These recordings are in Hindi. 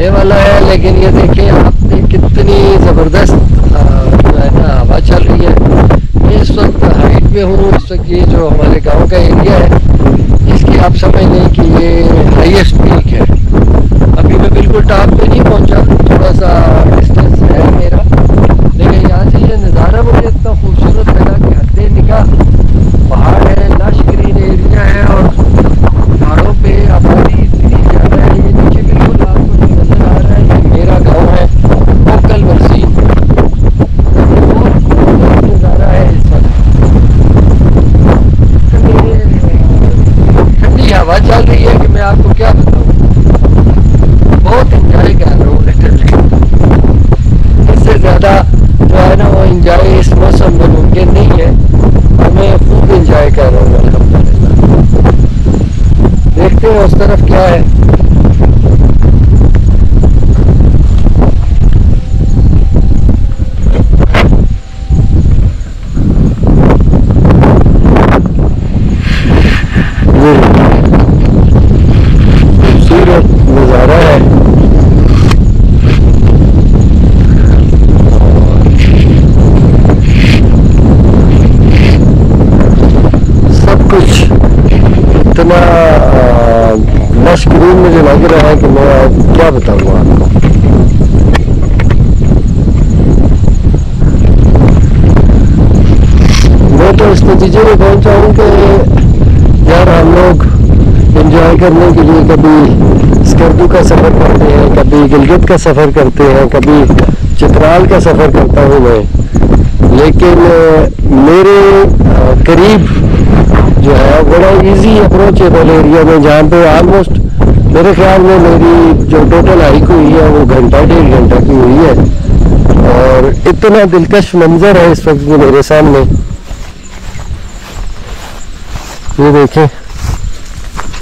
गिरने वाला है। लेकिन ये देखिए आपने कितनी ज़बरदस्त जो है ना हवा चल रही है। मैं इस वक्त हाइट पे हूँ। इस वक्त ये जो हमारे गांव का एरिया है इसकी आप समझ लें कि ये हाईएस्ट पीक है। अभी मैं बिल्कुल टॉप पे नहीं पहुँचा, थोड़ा सा डिस्टेंस है मेरा, लेकिन यहाँ से ये नज़ारा मुझे इतना खूबसूरत लगा कि हद निगाह। पहाड़ है, लश ग्रीन एरिया है और पहाड़ों पे आबादी इतनी ज़्यादा है। ये नीचे बिल्कुल आपको जो नज़र आ रहा है कि मेरा गांव है कोकल बरसीन। बहुत नज़ारा है इस वक्त। ठंडी हवा चल रही है कि मैं आपको क्या बताऊँ, बहुत इंजॉय कर रहा हूँ लिटरली। इससे ज़्यादा जो है ना वो इंजॉय इस मौसम में मुमकिन नहीं है और मैं खूब इंजॉय कर रहा हूँ अल्हम्दुलिल्लाह। देखते हैं उस तरफ क्या है। खूबसूरत नज़ारा है। सब कुछ इतना लश ग्रीन मुझे लग रहा है कि मैं क्या बताऊंगा आपको। मैं तो इस नतीजे में पहुंचा हूँ कि यार हम लोग एंजॉय करने के लिए कभी स्कर्दू का सफ़र करते हैं, कभी गिलगित का सफ़र करते हैं, कभी चित्राल का सफ़र करता हूँ मैं। लेकिन मेरे करीब जो है बड़ा इजी अप्रोचेबल एरिया में, जहाँ पे ऑलमोस्ट मेरे ख्याल में मेरी जो टोटल हाइक हुई है वो घंटा 1.5 घंटा की हुई है और इतना दिलकश मंजर है इस वक्त मेरे सामने। ये देखें,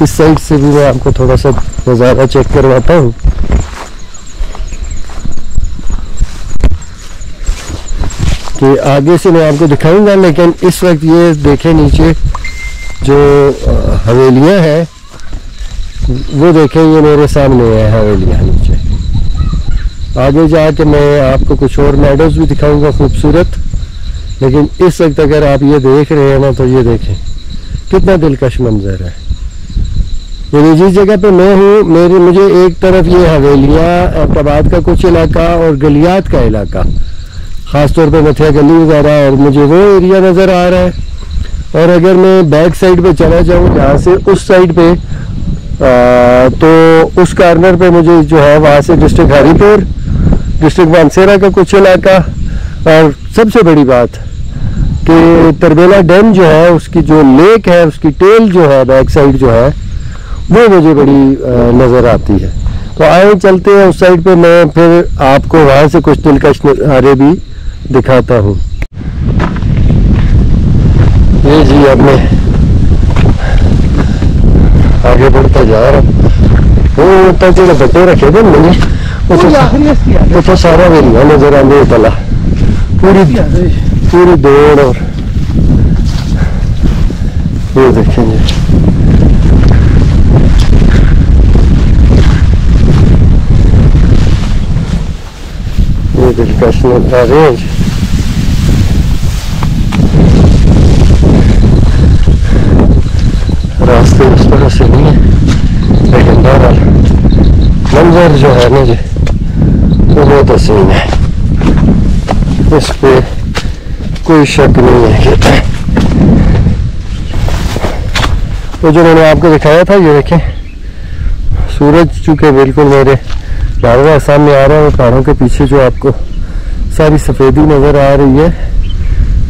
इस साइड से भी मैं आपको थोड़ा सा नज़ारा चेक करवाता हूँ। कि आगे से मैं आपको दिखाऊंगा, लेकिन इस वक्त ये देखें नीचे जो हवेलियाँ हैं वो देखें, ये मेरे सामने है हवेलियाँ नीचे। आगे जाके मैं आपको कुछ और मेडोज भी दिखाऊंगा खूबसूरत, लेकिन इस वक्त अगर आप ये देख रहे हैं ना तो ये देखें कितना दिलकश मंजर है। यानी जिस जगह पे मैं हूँ मुझे एक तरफ ये हवेलियाँ, अब्टाबाद का कुछ इलाका और गलियात का इलाका, ख़ासतौर पे मथिया गली वगैरह, और मुझे वो एरिया नज़र आ रहा है। और अगर मैं बैक साइड पे चला जाऊँ जहाँ से उस साइड पे तो उस कॉर्नर पे मुझे जो है वहाँ से डिस्ट्रिक्ट हरीपुर, डिस्ट्रिक्ट मानसेरा का कुछ इलाका, और सबसे बड़ी बात कि तरबेला डैम जो है उसकी जो लेक है उसकी टेल जो है बैक साइड जो है वो मुझे बड़ी नज़र आती है। तो आए चलते हैं उस साइड पे, मैं फिर आपको वहाँ से कुछ दिलकश नज़ारे भी दिखाता हूँ। ये जी अब मैं आगे बढ़ता जा रहा हूँ। वो तक जो बट्टे रखे थे मैंने वो तो सारा वेरिया नजर आने तला पूरी दौड़। और ये देखेंगे ये दिलकश रेंज। रास्ते उस तरह से नहीं है, लेकिन बहरहाल मंजर जो है मुझे वो बहुत हसीन है, इस पे कोई शक नहीं है कि वो जो मैंने आपको दिखाया था। ये देखें सूरज चूँकि बिल्कुल मेरे लावा सामने आ रहा है, पहाड़ों के पीछे जो आपको सारी सफ़ेदी नज़र आ रही है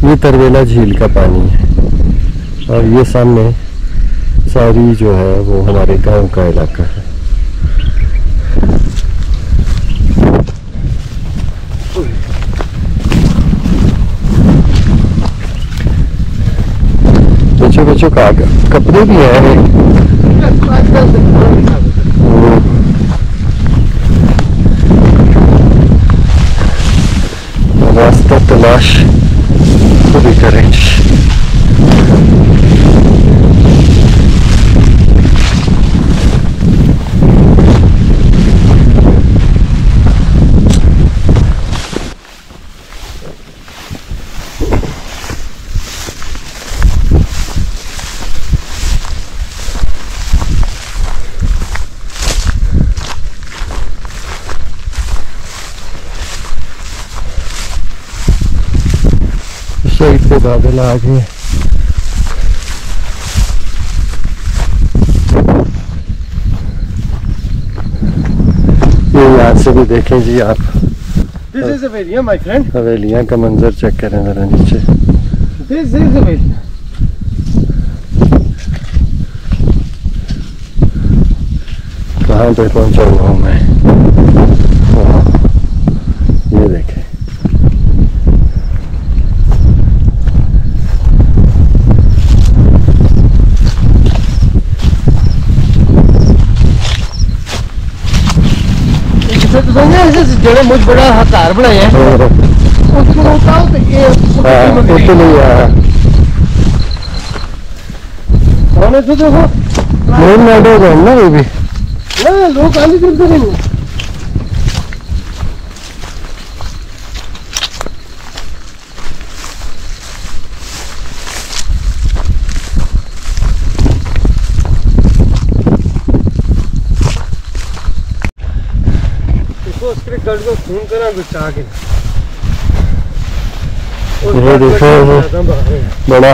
ये तरबेला झील का पानी है और ये सामने सारी जो है वो हमारे गांव का इलाका है। बच्चों का कपड़े भी हैं। रास्ता तलाश भी करें। साइड पे बादल आ गए। ये यहाँ से भी देखें जी आप, This is Avelia, my friend. हवेलियाँ का मंजर चेक करें जरा नीचे। This is Avelia. कहाँ पे पहुँचा हुआ हूँ मैं। ये देखें, जड़े मुझ बड़ा हकार बनाए हैं उसको उठाओ तो ये तो नहीं आया। होने से देखो मेन मेडोज है ना ये भी। ना लोग आने चलते नहीं। गढ़ को खून करा बचा के। ये देखो बड़ा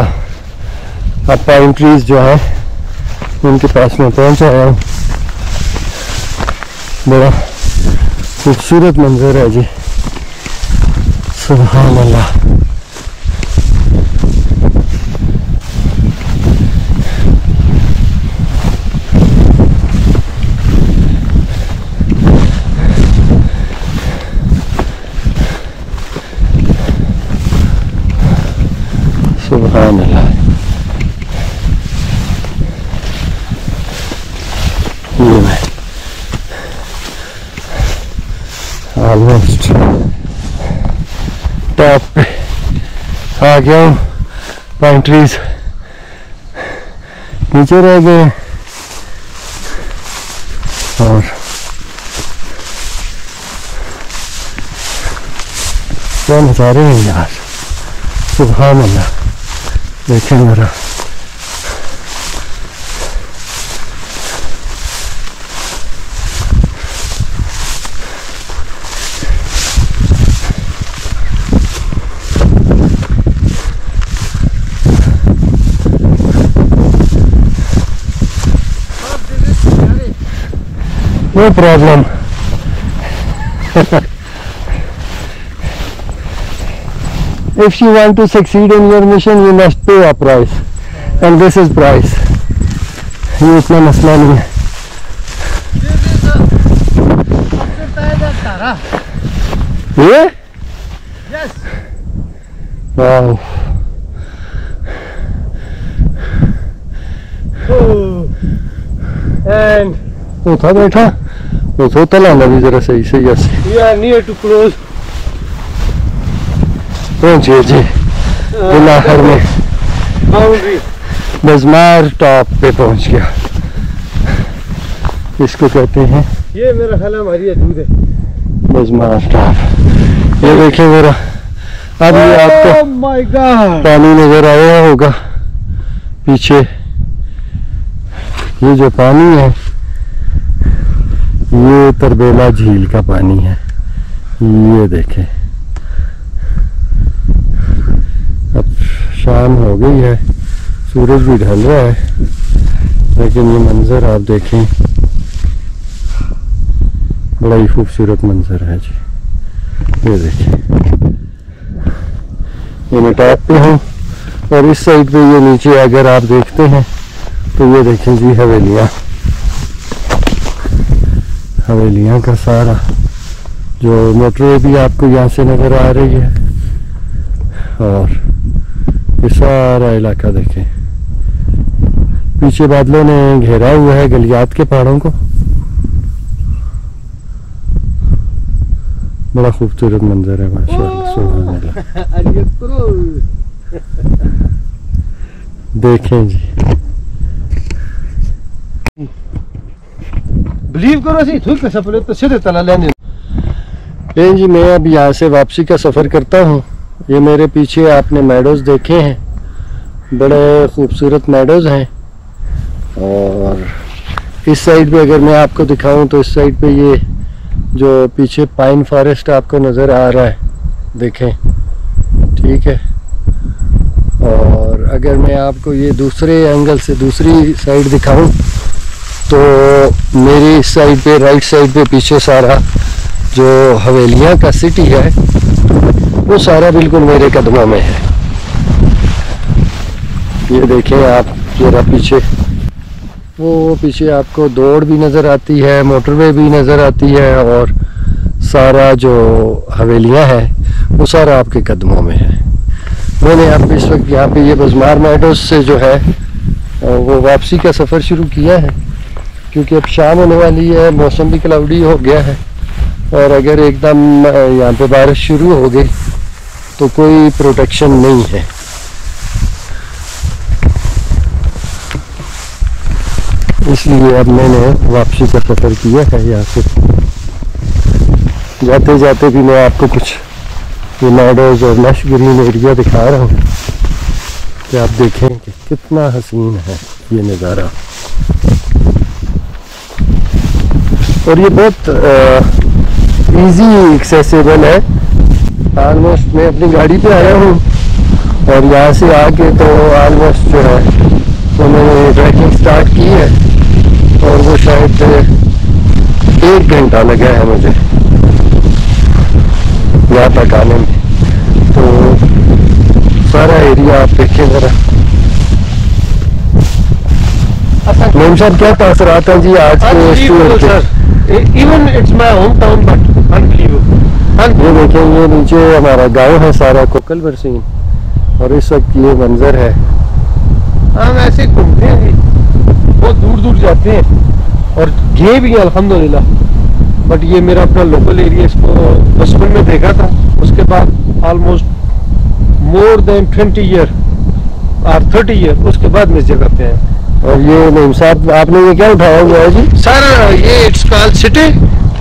अब पाइन ट्रीज जो है उनके पास में पहुंच आया हूँ। बड़ा खूबसूरत मंजर है जी, सुभान अल्लाह। सुभान अल्लाह। ये मैं ऑलमोस्ट टॉप पे आ गया हूँ। पाइन ट्रीज नीचे रह गए और क्या नज़ारे हैं यार, सुभान अल्लाह। देखें जरा, no problem. If you want to succeed in your mission, you must pay a price, and this is price. ये इतना मसला नहीं है। ये? Yes. Wow. And वो था बैठा, वो तो तलाना भी जरा सही से। Yes, we are near to close. पहुंचिए जी आखिर में बाउंड्री। बजमार टॉप पे पहुंच गया। इसको कहते हैं, ये मेरा ख्याल हमारी हदूद है, बजमार टॉप। ये देखिए मेरा, अब ये आपको Oh my God. पानी नजर आया होगा पीछे। ये जो पानी है ये तरबेला झील का पानी है। ये देखें, अब शाम हो गई है, सूरज भी ढल रहा है, लेकिन ये मंजर आप देखें, बड़ा ही खूबसूरत मंजर है जी। ये देखें, ये मैं टॉप पे हूँ और इस साइड पे ये नीचे अगर आप देखते हैं तो ये देखें जी हवेलियाँ, हवेलियाँ का सारा जो मोटरवे भी आपको यहाँ से नज़र आ रही है, और ये सारा इलाका देखें। पीछे बादलों ने घेरा हुआ है गलियात के पहाड़ों को। बड़ा खूबसूरत मंजर है माशाअल्लाह, सुभान अल्लाह। देखें जी, बिलीव करो सी थोड़ी कैसा पड़े तो सीधे तला लेने। जी मैं अब यहाँ से वापसी का सफ़र करता हूँ। ये मेरे पीछे आपने मेडोज देखे हैं, बड़े खूबसूरत मेडोज हैं। और इस साइड पे अगर मैं आपको दिखाऊं तो इस साइड पे ये जो पीछे पाइन फॉरेस्ट आपको नज़र आ रहा है, देखें, ठीक है। और अगर मैं आपको ये दूसरे एंगल से दूसरी साइड दिखाऊं तो मेरी इस साइड पे, राइट साइड पे पीछे सारा जो हवेलियां का सिटी है वो सारा बिल्कुल मेरे कदमों में है। ये देखें आप जरा पीछे, वो पीछे आपको दौड़ भी नज़र आती है, मोटरवे भी नज़र आती है और सारा जो हवेलियां हैं वो सारा आपके कदमों में है। मैंने अब इस वक्त यहाँ पे ये बज़मार मेडोज़ से जो है वो वापसी का सफ़र शुरू किया है, क्योंकि अब शाम होने वाली है, मौसम भी क्लाउडी हो गया है और अगर एकदम यहाँ पे बारिश शुरू हो गई तो कोई प्रोटेक्शन नहीं है। इसलिए अब मैंने वापसी का सफ़र किया है यहाँ से। जाते जाते भी मैं आपको कुछ ये मेडोज़ और लश ग्रीन एरिया दिखा रहा हूँ कि आप देखें कि कितना हसीन है ये नज़ारा। और ये बहुत इजी एक्सेसिबल है। ऑलमोस्ट मैं अपनी गाड़ी पे आया हूँ और यहाँ से आके तो ऑलमोस्ट जो है तो मैंने ट्रैकिंग स्टार्ट की है और वो शायद 1 घंटा लगा है मुझे यहाँ तक आने में। तो सारा एरिया आप देखें जरा। मेम साहब क्या तासरात हैं जी आज के टूर के? Even it's my home town but unbelievable. ये देखें, ये नीचे हमारा गांव है सारा कोकल बरसीन और इस वक्त ये मंजर है। हम ऐसे घूमते हैं, बहुत दूर दूर जाते हैं और ये भी अल्हम्दुलिल्लाह, बट ये मेरा अपना लोकल एरिया, इसको बचपन में देखा था, उसके बाद ऑलमोस्ट मोर देन 20 ईयर और 30 ईयर उसके बाद मैं इस जगह पे आया। और ये मेम साहब आपने ये क्या उठाया हुआ है जी? सर ये इट्स कॉल्ड सिटी।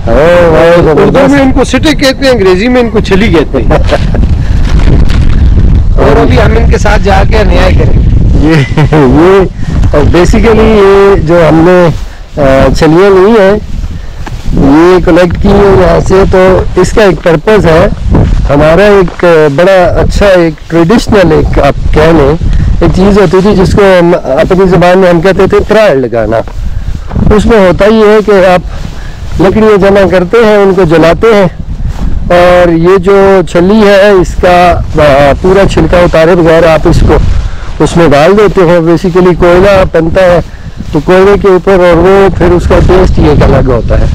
उर्दू में इनको सिटी कहते हैं, अंग्रेजी में इनको छली कहते हैं। और अभी हम इनके साथ जाके न्याय करेंगे। ये बेसिकली ये जो हमने छलियाँ ली है ये कलेक्ट की है यहाँ से, तो इसका एक पर्पस है हमारा, एक बड़ा अच्छा एक ट्रेडिशनल एक आप कह लें एक चीज़ होती थी जिसको हम अपनी ज़बान में हम कहते थे त्राड़ लगाना। उसमें होता ही है कि आप लकड़ियाँ जमा करते हैं, उनको जलाते हैं और ये जो छली है इसका पूरा छिलका उतारे बगैर आप इसको उसमें डाल देते हैं। बेसिकली कोयला बनता है तो कोयले के ऊपर, और वो फिर उसका टेस्ट ही एक अलग होता है।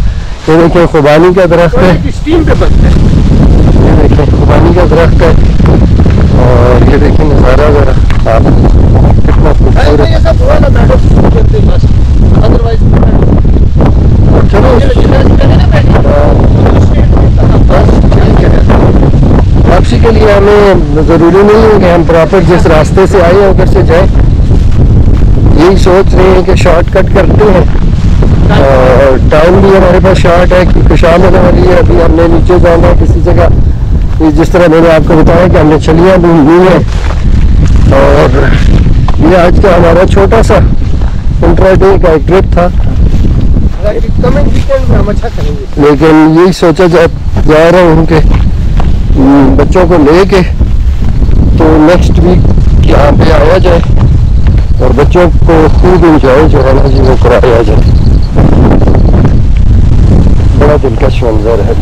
ये देखिए खुबानी का दरख्त है, स्टीम पे बनते हैं। ये देखिए खुबानी का दरख्त है और ये देखिए नज़ारा जरा आप कितना खूबसूरत। ये सब हुआ ना बस, अदरवाइज चलो वापसी के लिए हमें ज़रूरी नहीं है कि हम प्रॉपर जिस रास्ते से आए उधर से जाएं। यही सोच रहे हैं कि शॉर्टकट करते हैं और टाइम भी हमारे पास शॉर्ट है क्योंकि शाम होने वाली है। अभी हमने नीचे जाना है किसी जगह, जिस तरह मैंने आपको बताया कि हमने छलियाँ भी ली हैं और ये आज का हमारा छोटा सा इंट्राडे का एक ट्रिप था। कमिंग वीकेंड में हम अच्छा करेंगे, लेकिन यही सोचा जा रहा हूँ कि बच्चों को लेके तो नेक्स्ट वीक यहाँ पे आया जाए और बच्चों को खूब इंजॉय जो है ना जी वो कराया जाए। बड़ा दिलकश मंजर है।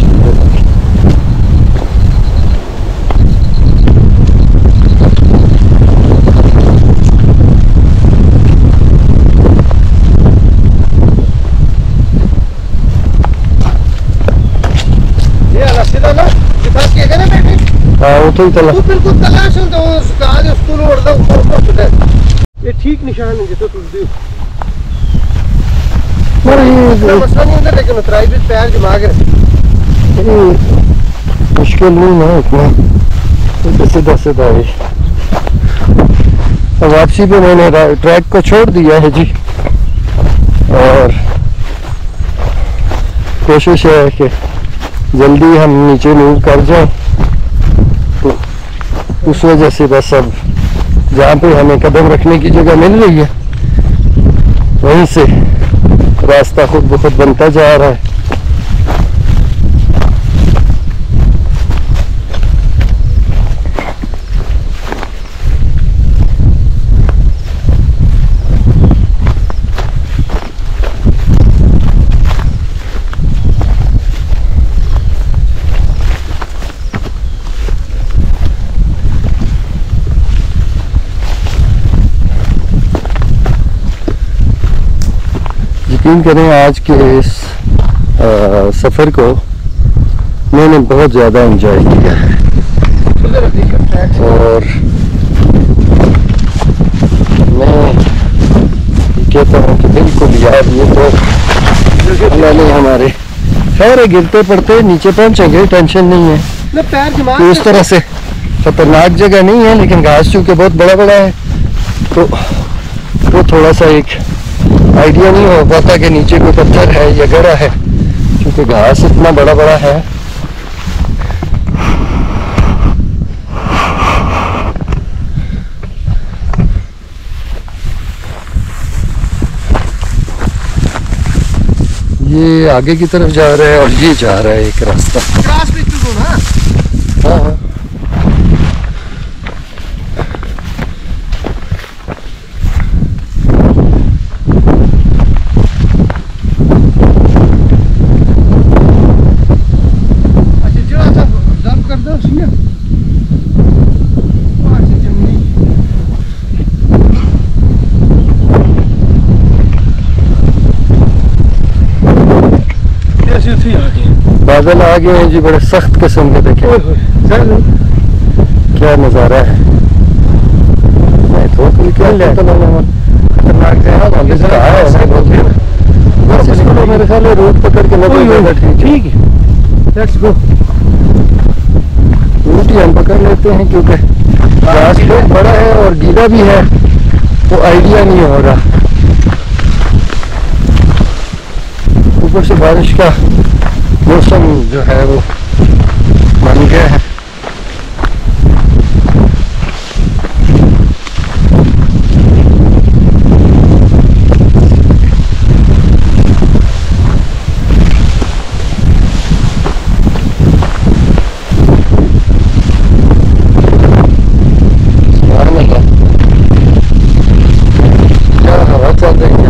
बिल्कुल तलाश ये ठीक निशान है जितो मसला नहीं होता, लेकिन उतराई भी पैर जमा के मुश्किल नहीं है इतना, सीधा सीधा है। वापसी पे मैंने ट्रैक को छोड़ दिया है जी और कोशिश है कि जल्दी हम नीचे मूव कर जाएं। तो उस वजह से बस अब जहाँ पे हमें कदम रखने की जगह मिल रही है वहीं से रास्ता खुद ब खुद बनता जा रहा है। यकीन करें आज के इस सफ़र को मैंने बहुत ज़्यादा एंजॉय किया है। और मैं कहता हूँ कि बिल्कुल यार ये तो अल्लाह ने हमारे खैर गिरते पड़ते नीचे पहुंचेंगे, टेंशन नहीं है। पैर तो उस तरह से खतरनाक जगह नहीं है, लेकिन घास चूंकि बहुत बड़ा बड़ा है तो थोड़ा सा एक आइडिया नहीं हो पाता कि नीचे कोई पत्थर है या गड़ा है, क्योंकि घास इतना बड़ा बड़ा है। ये आगे की तरफ जा रहा है और ये जा रहा है एक रास्ता। हाँ हाँ बादल आ गए हैं जी, बड़े सख्त किस्म के। देखे क्या नज़ारा है। मैं तो क्या खतरनाक है। मेरे ख्याल में रोड पकड़ के लगा ठीक है, लेट्स गो। रूट ही हम पकड़ लेते हैं क्योंकि रास्ता बड़ा है और गीला भी है, तो आइडिया नहीं हो रहा। ऊपर से बारिश का मौसम जो है वो बन गया है। क्या हवा चल रही है।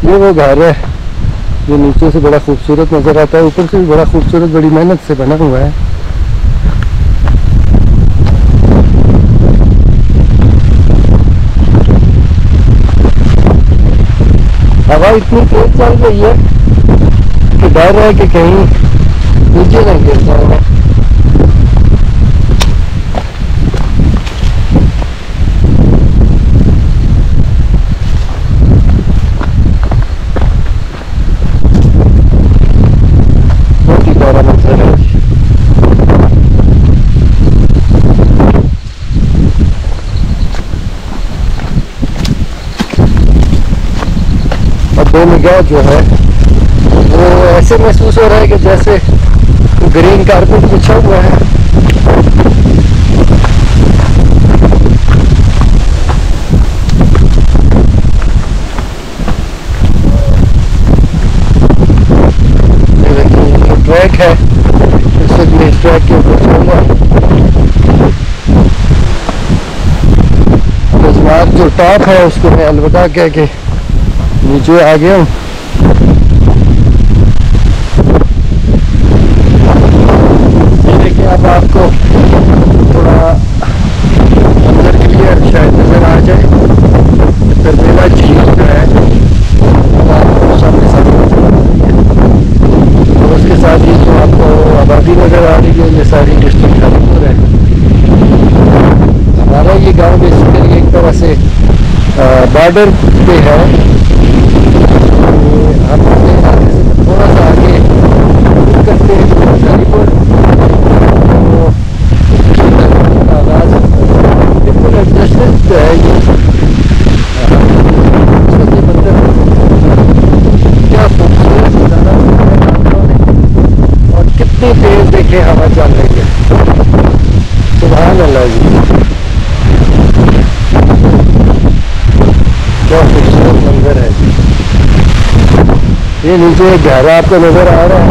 ये वो घर है जो नीचे से बड़ा खूबसूरत नजर आता है, ऊपर से भी बड़ा खूबसूरत, बड़ी मेहनत से बना हुआ है। हवा इतनी तेज चल रही है कि डर है कि कहीं नीचे नहीं गिर जाएगा। दो निगाह जो है वो ऐसे महसूस हो रहा है कि जैसे ग्रीन कारपेट बिछा हुआ है। ट्रैक है, इसलिए इस ट्रैक के ऊपर चलूंगा। जो टॉप है उसको मैं अलविदा कह के नीचे आ गया हूँ। देखिए अब आपको थोड़ा अंदर क्लियर शायद नजर आ जाए। तरबेला झील जो है वो आपको सामने सामने नजर आ रही है, और उसके साथ ही जो आपको आबादी नजर आ रही है ये सारी डिस्ट्रिक्ट खालीपुर है। हमारा ये गांव बेसिकली एक तरह से बॉर्डर पे है। हम अपने इलाके से थोड़ा सा आगे करते हैं खालीपुर, तो आवाज़ बिल्कुल एडजस्टमेंट जो है ये मंदिर क्या खूबसूरत नज़ारा और कितनी तेज देखे हवा चल रही है। सुभान जी, क्या खूबसूरत मंजर है। ये नीचे एक गहरा आपको नजर आ रहा है,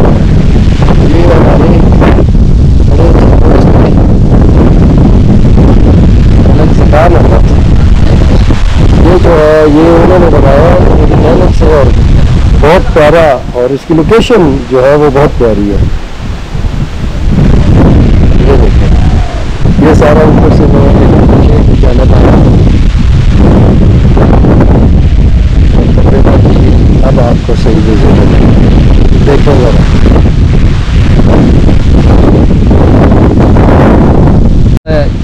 ये हमारे अलग सकाम है। ये जो है ये उन्होंने बनाया मेरी मेहनत से, और बहुत प्यारा, और इसकी लोकेशन जो है वो बहुत प्यारी है। ये देखें, ये सारा ऊपर से मैं नीचे जाना पाया। अब आपको सही विजिट देखें जरा।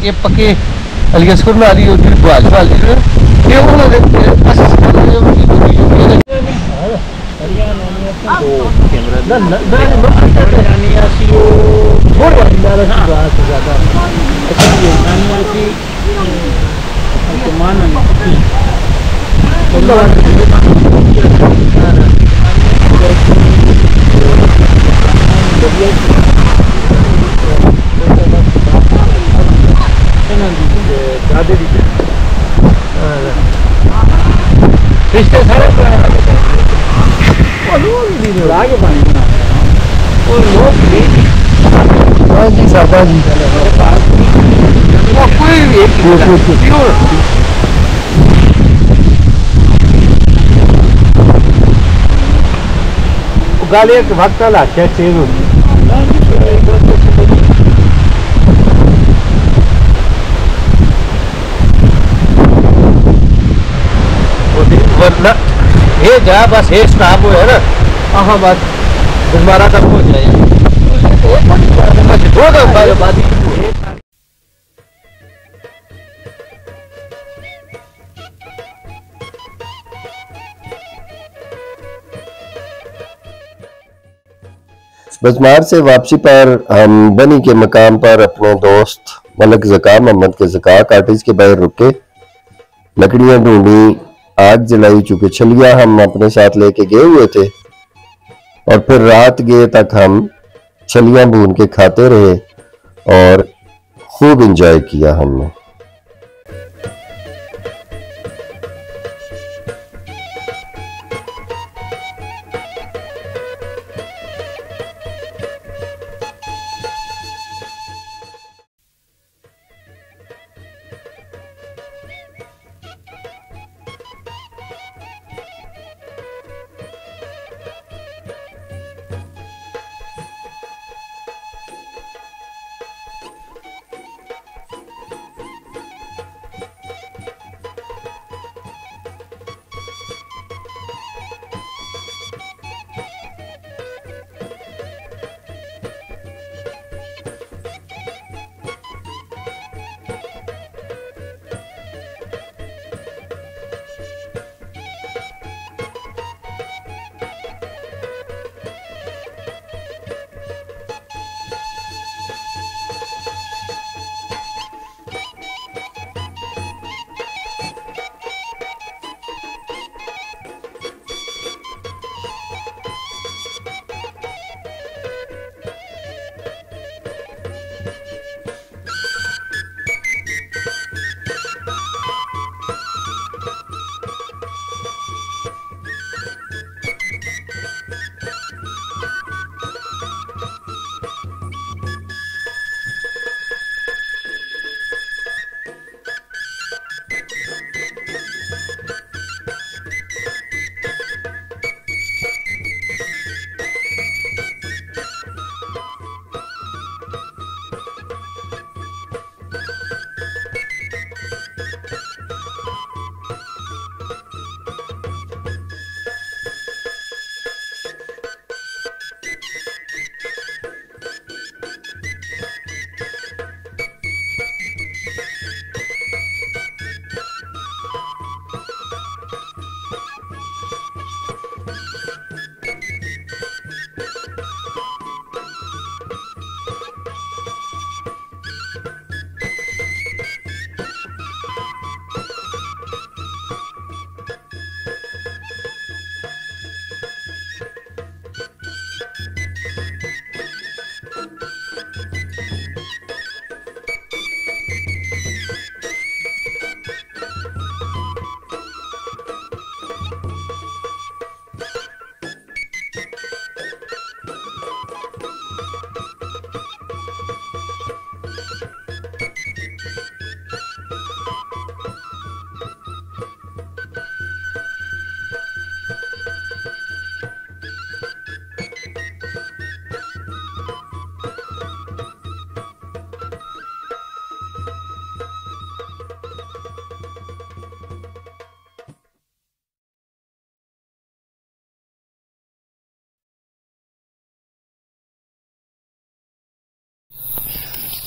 ये पक्के अलियसपुर में आली होती है वाली ये उन्होंने रिश्ते सारे हाँ जी साहब, हाँ जी, कोई भी गाली एक भक्त लाख्या चेज वरना ये जा बस ये स्टाफ हो है ना, हाँ बस हमारा तक हो जाए। बजमार से वापसी पर हम बनी के मकाम पर अपने दोस्त मलक ज़का मोहम्मद के ज़का कॉटेज के बाहर रुके, लकड़ियां ढूंढी, आग जलाई, चूंकि छलिया हम अपने साथ लेके गए हुए थे, और फिर रात गए तक हम छलियां भून के खाते रहे और खूब इंजॉय किया हमने।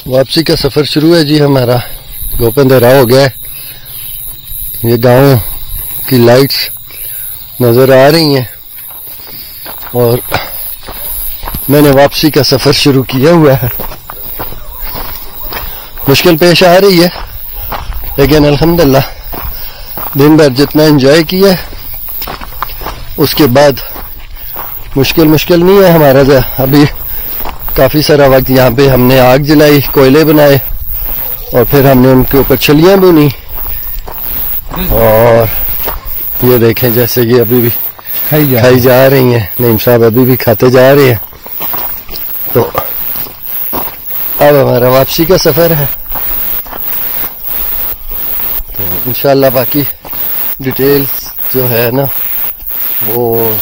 वापसी का सफर शुरू है जी हमारा। दोपहर अंधेरा हो गया है। ये गांव की लाइट्स नजर आ रही हैं और मैंने वापसी का सफर शुरू किया हुआ है। मुश्किल पेश आ रही है लेकिन अल्हम्दुलिल्लाह दिन भर जितना एंजॉय किया उसके बाद मुश्किल नहीं है हमारा। अभी काफी सारा वक्त यहाँ पे हमने आग जलाई, कोयले बनाए और फिर हमने उनके ऊपर छलियां बुनी और ये देखें जैसे ये अभी भी खाई जा रही हैं। नईम साहब अभी भी खाते जा रहे हैं। तो अब हमारा वापसी का सफर है। तो इंशाल्लाह बाकी डिटेल्स जो है ना वो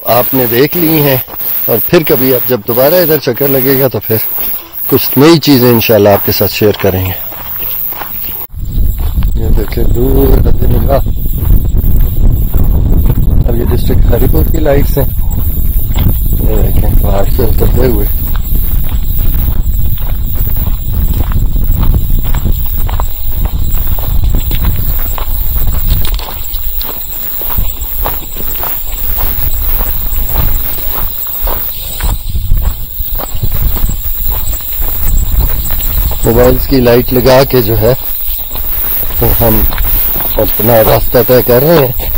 आपने देख ली हैं और फिर कभी आप जब दोबारा इधर चक्कर लगेगा तो फिर कुछ नई चीजें इंशाल्लाह आपके साथ शेयर करेंगे। ये देखें दूर निगाह, अब ये डिस्ट्रिक्ट हरिपुर की लाइट्स हैं। ये देखें पहाड़ से उतरते हुए मोबाइल्स की लाइट लगा के जो है तो हम अपना रास्ता तय कर रहे हैं।